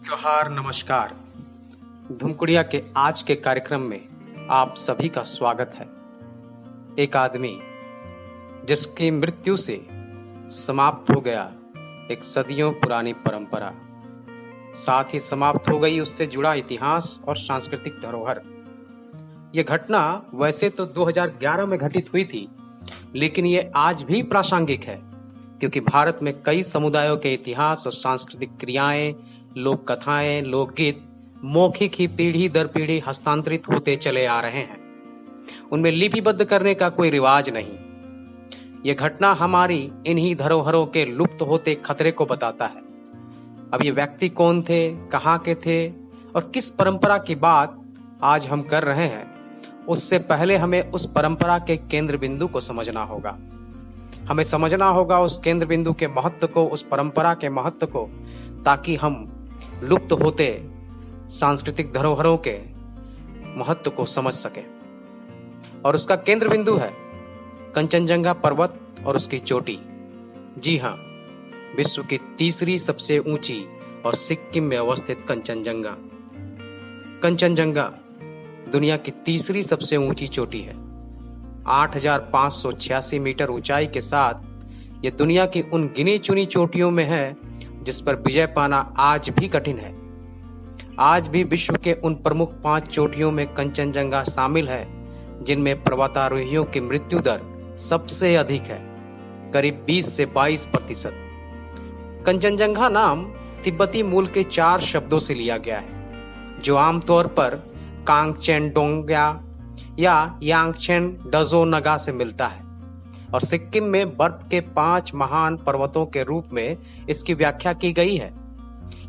जोहार नमस्कार। धुमकुड़िया के आज के कार्यक्रम में आप सभी का स्वागत है। एक आदमी जिसकी मृत्यु से समाप्त हो गया एक सदियों पुरानी परंपरा, साथ ही समाप्त हो गई उससे जुड़ा इतिहास और सांस्कृतिक धरोहर। यह घटना वैसे तो 2011 में घटित हुई थी, लेकिन ये आज भी प्रासंगिक है क्योंकि भारत में कई समुदायों के इतिहास और सांस्कृतिक क्रियाएं, लोक कथाएं, लोकगीत मौखिक ही पीढ़ी दर पीढ़ी हस्तांतरित होते चले आ रहे हैं। उनमें लिपिबद्ध करने का कोई रिवाज नहीं। यह घटना हमारी इन्हीं धरोहरों के लुप्त होते खतरे को बताता है। अब ये व्यक्ति कौन थे, कहाँ के थे और किस परंपरा की बात आज हम कर रहे हैं, उससे पहले हमें उस परंपरा के केंद्र बिंदु को समझना होगा। हमें समझना होगा उस केंद्र बिंदु के महत्व को, उस परंपरा के महत्व को, ताकि हम लुप्त होते सांस्कृतिक धरोहरों के महत्व को समझ सके। और उसका केंद्र बिंदु है कंचनजंगा पर्वत और उसकी चोटी। जी हाँ, विश्व की तीसरी सबसे ऊंची और सिक्किम में अवस्थित कंचनजंगा। कंचनजंगा दुनिया की तीसरी सबसे ऊंची चोटी है। 8,586 मीटर ऊंचाई के साथ यह दुनिया की उन गिनी चुनी चोटियों में है जिस पर विजय पाना आज भी कठिन है। आज भी विश्व के उन प्रमुख 5 चोटियों में कंचनजंगा शामिल है जिनमें पर्वतारोहियों की मृत्यु दर सबसे अधिक है, करीब 20 से 22%। कंचनजंगा नाम तिब्बती मूल के 4 शब्दों से लिया गया है जो आमतौर पर कांगचेनडोंग्या या यांगचेन डजोनगा से मिलता है और सिक्किम में बर्फ के 5 महान पर्वतों के रूप में इसकी व्याख्या की गई है।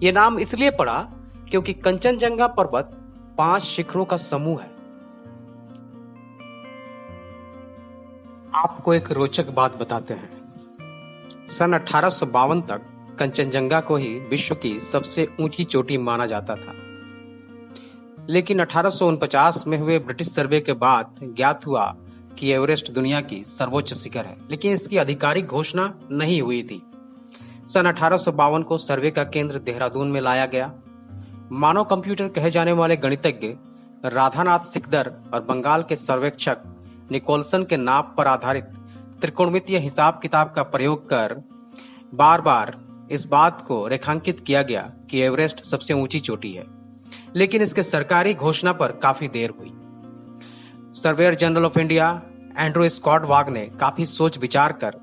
यह नाम इसलिए पड़ा क्योंकि कंचनजंगा पर्वत 5 शिखरों का समूह है। आपको एक रोचक बात बताते हैं। सन 1852 तक कंचनजंगा को ही विश्व की सबसे ऊंची चोटी माना जाता था, लेकिन 1849 में हुए ब्रिटिश सर्वे के बाद ज्ञात हुआ कि एवरेस्ट दुनिया की सर्वोच्च शिखर है, लेकिन इसकी आधिकारिक घोषणा नहीं हुई थी। सन 1852 को सर्वे का केंद्र देहरादून में लाया गया। मानव कंप्यूटर कहे जाने वाले गणितज्ञ राधानाथ सिकदर और बंगाल के सर्वेक्षक निकोलसन के नाप पर आधारित त्रिकोणमितीय हिसाब किताब का प्रयोग कर बार बार इस बात को रेखांकित किया गया कि एवरेस्ट सबसे ऊंची चोटी है, लेकिन इसके सरकारी घोषणा पर काफी देर हुई। Surveyor general of India Andrew Scott Waugh ने काफी सोच विचार कर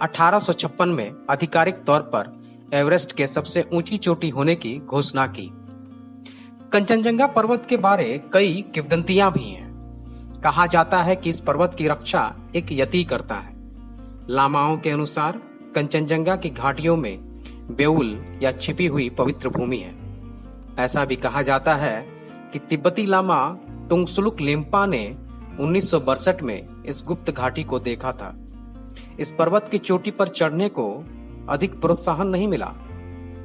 1856 में आधिकारिक तौर पर एवरेस्ट के सबसे ऊंची चोटी होने की घोषणा की। कंचनजंगा पर्वत के बारे कई किंवदंतियां भी हैं। कहा जाता है कि इस पर्वत की रक्षा एक यति करता है। लामाओं के अनुसार कंचनजंगा की घाटियों में बेउल या छिपी हुई पवित्र भूमि है। ऐसा भी कहा जाता है कि तिब्बती लामा तुंगसुलुक लिम्पा ने 1962 में इस गुप्त घाटी को देखा था। इस पर्वत की चोटी पर चढ़ने को अधिक प्रोत्साहन नहीं मिला।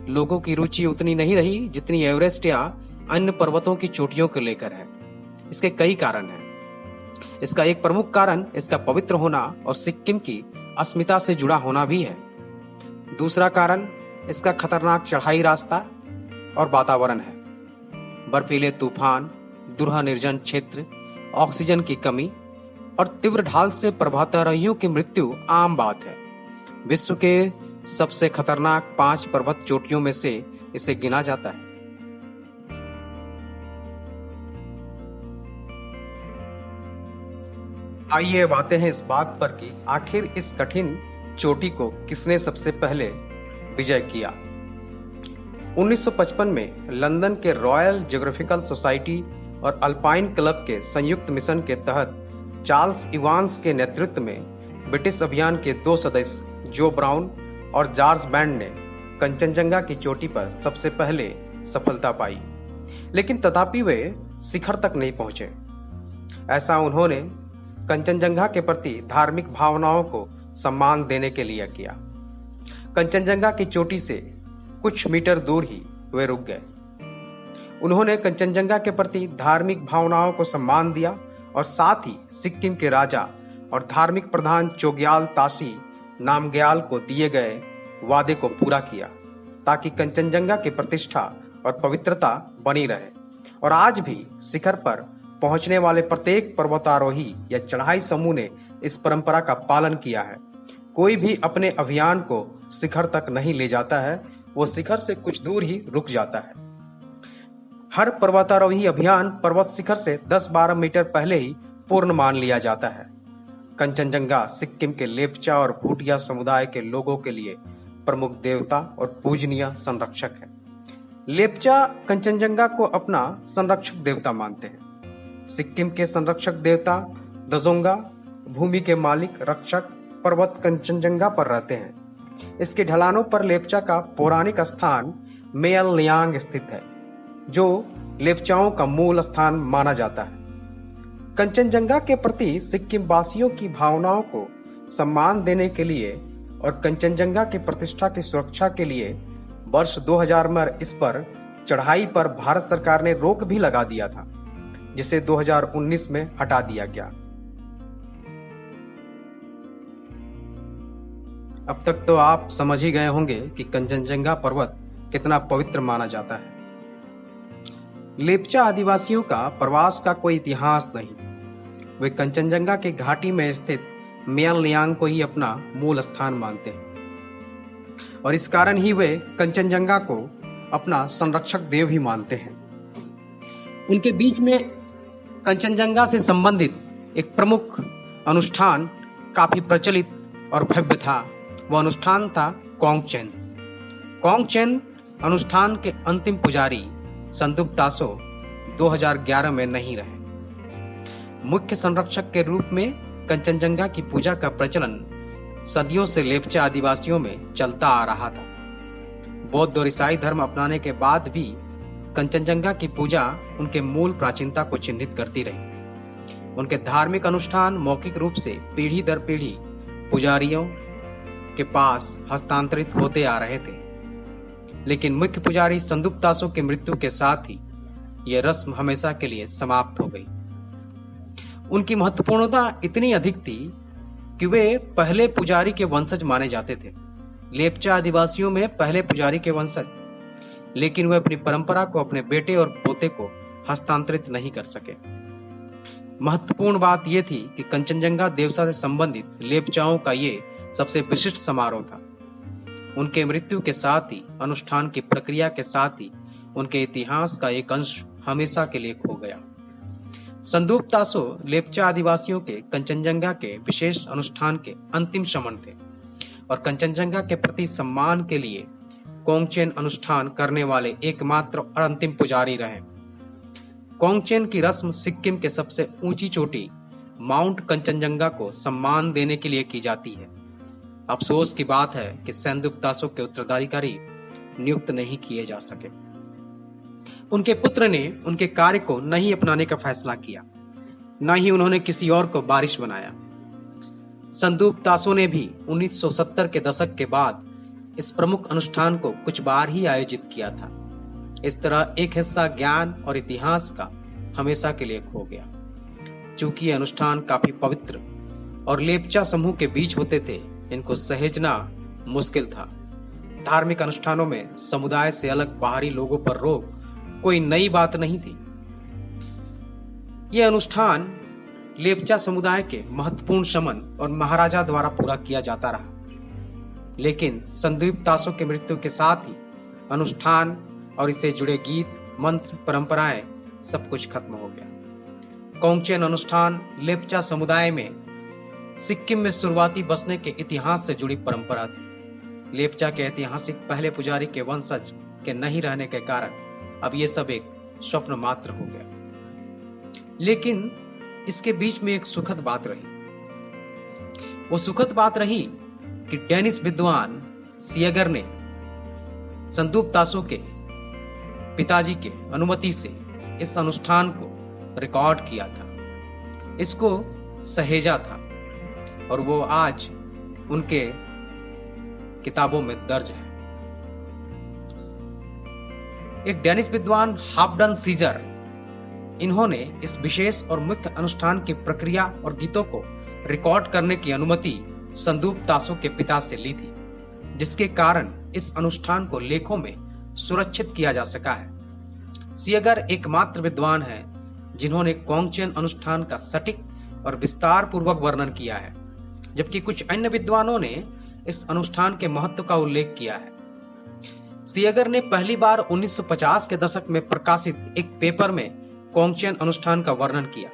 लोगों की रुचि उतनी नहीं रही जितनी एवरेस्ट या अन्य पर्वतों की चोटियों को लेकर है। इसके कई कारण हैं। इसका एक प्रमुख कारण इसका पवित्र होना और सिक्किम की अस्मिता से जुड़ा होना भी है। दूसरा कारण इसका खतरनाक चढ़ाई रास्ता और वातावरण है। बर्फीले तूफान, दुरहा निर्जन क्षेत्र, ऑक्सीजन की कमी और तीव्र ढाल से पर्वतारोहियों की मृत्यु आम बात है। विश्व के सबसे खतरनाक 5 पर्वत चोटियों में से इसे गिना जाता है। आइए अब आते हैं इस बात पर कि आखिर इस कठिन चोटी को किसने सबसे पहले विजय किया। 1955 में लंदन के रॉयल ज्योग्राफिकल सोसाइटी और अल्पाइन क्लब के संयुक्त मिशन के तहत चार्ल्स इवांस के नेतृत्व में ब्रिटिश अभियान के 2 सदस्य जो ब्राउन और जॉर्ज बैंड ने कंचनजंगा की चोटी पर सबसे पहले सफलता पाई, लेकिन तथापि वे शिखर तक नहीं पहुंचे। ऐसा उन्होंने कंचनजंगा के प्रति धार्मिक भावनाओं को सम्मान देने के लिए किया। कंचनजंगा की चोटी से कुछ मीटर दूर ही वे रुक गए। उन्होंने कंचनजंगा के प्रति धार्मिक भावनाओं को सम्मान दिया और साथ ही सिक्किम के राजा और धार्मिक प्रधान चोग्याल ताशी नामग्याल को दिए गए वादे को पूरा किया ताकि कंचनजंगा की प्रतिष्ठा और पवित्रता बनी रहे और आज भी शिखर पर पहुंचने वाले प्रत्येक पर्वतारोही या चढ़ाई समूह ने इस परंपरा का पालन किया है। कोई भी अपने अभियान को शिखर तक नहीं ले जाता है, वो शिखर से कुछ दूर ही रुक जाता है। हर पर्वतारोही अभियान पर्वत शिखर से 10-12 मीटर पहले ही पूर्ण मान लिया जाता है। कंचनजंगा सिक्किम के लेप्चा और भूटिया समुदाय के लोगों के लिए प्रमुख देवता और पूजनीय संरक्षक है। लेप्चा कंचनजंगा को अपना संरक्षक देवता मानते हैं। सिक्किम के संरक्षक देवता दजोंगा भूमि के मालिक रक्षक पर्वत कंचनजंगा पर रहते हैं। इसके ढलानों पर लेप्चा का पौराणिक स्थान मेयल लियांग स्थित है, जो लेप्चाओं का मूल स्थान माना जाता है। कंचनजंगा के प्रति सिक्किम वासियों की भावनाओं को सम्मान देने के लिए और कंचनजंगा की प्रतिष्ठा की सुरक्षा के लिए वर्ष 2000 में इस पर चढ़ाई पर भारत सरकार ने रोक भी लगा दिया था, जिसे 2019 में हटा दिया गया। अब तक तो आप समझ ही गए होंगे कि कंचनजंगा पर्वत कितना पवित्र माना जाता है। लेप्चा आदिवासियों का प्रवास का कोई इतिहास नहीं। वे कंचनजंगा के घाटी में स्थित मेयल लियांग को ही अपना मूल स्थान मानते हैं और इस कारण ही वे कंचनजंगा को अपना संरक्षक देव ही मानते हैं। उनके बीच में कंचनजंगा से संबंधित एक प्रमुख अनुष्ठान काफी प्रचलित और भव्य था। वह अनुष्ठान था कोंगचेन। कोंगचेन अनुष्ठान के अंतिम पुजारी संदुप तासो 2011 में नहीं रहे। मुख्य संरक्षक के रूप में कंचनजंगा की पूजा का प्रचलन सदियों से लेप्चा आदिवासियों में चलता आ रहा था। बौद्ध और ईसाई धर्म अपनाने के बाद भी कंचनजंगा की पूजा उनके मूल प्राचीनता को चिन्हित करती रही। उनके धार्मिक अनुष्ठान मौखिक रूप से पीढ़ी दर पीढ़ी पुजारियों के पास हस्तांतरित होते आ रहे थे, लेकिन मुख्य पुजारी संदुप तासो की मृत्यु के साथ ही यह रस्म हमेशा के लिए समाप्त हो गई। उनकी महत्वपूर्णता इतनी अधिक थी कि वे पहले पुजारी के वंशज माने जाते थे। लेप्चा आदिवासियों में पहले पुजारी के वंशज, लेकिन वे अपनी परंपरा को अपने बेटे और पोते को हस्तांतरित नहीं कर सके। महत्वपूर्ण बात यह थी कि कंचनजंगा देवता से संबंधित लेप्चाओं का ये सबसे विशिष्ट समारोह था। उनके मृत्यु के साथ ही अनुष्ठान की प्रक्रिया के साथ ही उनके इतिहास का एक अंश हमेशा के लिए खो गया। संदुप तासो लेप्चा आदिवासियों के कंचनजंगा के विशेष अनुष्ठान के अंतिम शमन थे और कंचनजंगा के प्रति सम्मान के लिए कोंगचेन अनुष्ठान करने वाले एकमात्र और अंतिम पुजारी रहे। कोंगचेन की रस्म सिक्किम के सबसे ऊंची चोटी माउंट कंचनजंगा को सम्मान देने के लिए की जाती है। अफसोस की बात है कि संदुप तासो के उत्तराधिकारी नियुक्त नहीं किए जा सके। उनके पुत्र ने उनके कार्य को नहीं अपनाने का फैसला किया, न ही उन्होंने किसी और को वारिस बनाया। संदुप तासो ने भी 1970 के दशक के बाद इस प्रमुख अनुष्ठान को कुछ बार ही आयोजित किया था। इस तरह एक हिस्सा ज्ञान और इतिहास का हमेशा के लिए खो गया। चूंकि यह अनुष्ठान काफी पवित्र और लेप्चा समूह के बीच होते थे, इनको सहेजना मुश्किल था। धार्मिक अनुष्ठानों में समुदाय से अलग बाहरी लोगों पर रोक कोई नई बात नहीं थी। यह अनुष्ठान लेप्चा समुदाय के महत्वपूर्ण शमन और महाराजा द्वारा पूरा किया जाता रहा, लेकिन संदुप तासो की मृत्यु के साथ ही अनुष्ठान और इससे जुड़े गीत, मंत्र, परंपराएं सब कुछ खत्म हो गया। कोंगचेन अनुष्ठान लेप्चा समुदाय में सिक्किम में शुरुआती बसने के इतिहास से जुड़ी परंपरा थी। लेप्चा के ऐतिहासिक पहले पुजारी के वंशज के नहीं रहने के कारण अब ये सब एक स्वप्न मात्र हो गया। लेकिन इसके बीच में एक सुखद बात रही। वो सुखद बात रही कि डेनिश विद्वान सियगर ने संदुप तासो के पिताजी के अनुमति से इस अनुष्ठान को रिकॉर्ड किया था, इसको सहेजा था और वो आज उनके किताबों में दर्ज है। एक डेनिश विद्वान हाफडन सीजर, इन्होंने इस विशेष और मुख्य अनुष्ठान की प्रक्रिया और गीतों को रिकॉर्ड करने की अनुमति संदुप तासो के पिता से ली थी, जिसके कारण इस अनुष्ठान को लेखों में सुरक्षित किया जा सका है सियगर एकमात्र विद्वान है जिन्होंने कॉन्गचेन अनुष्ठान का सटीक और विस्तार पूर्वक वर्णन किया है, जबकि कुछ अन्य विद्वानों ने इस अनुष्ठान के महत्व का उल्लेख किया है। सियगर ने पहली बार 1950 के दशक में प्रकाशित एक पेपर में कॉन्गचेन अनुष्ठान का वर्णन किया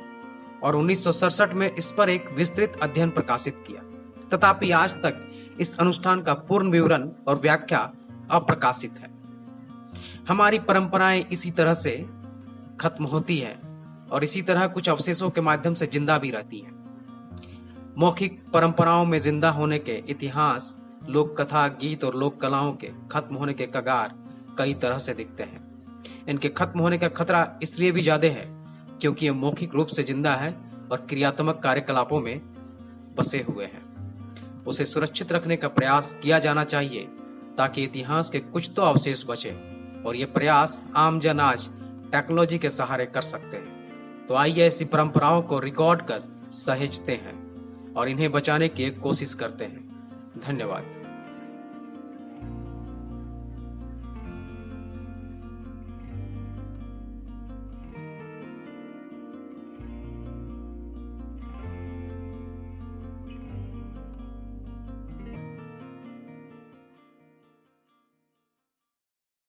और 1967 में इस पर एक विस्तृत अध्ययन प्रकाशित किया। तथापि आज तक इस अनुष्ठान का पूर्ण विवरण और व्याख्या अप्रकाशित है। हमारी परंपराएं इसी तरह से खत्म होती है और इसी तरह कुछ अवशेषों के माध्यम से जिंदा भी रहती है। मौखिक परंपराओं में जिंदा होने के इतिहास, लोक कथा, गीत और लोक कलाओं के खत्म होने के कगार कई तरह से दिखते हैं। इनके खत्म होने का खतरा इसलिए भी ज्यादा है क्योंकि ये मौखिक रूप से जिंदा है और क्रियात्मक कार्यकलापों में बसे हुए हैं। उसे सुरक्षित रखने का प्रयास किया जाना चाहिए ताकि इतिहास के कुछ तो अवशेष बचे, और ये प्रयास आम जन आज टेक्नोलॉजी के सहारे कर सकते हैं। तो आइए ऐसी परंपराओं को रिकॉर्ड कर सहेजते हैं और इन्हें बचाने की कोशिश करते हैं। धन्यवाद।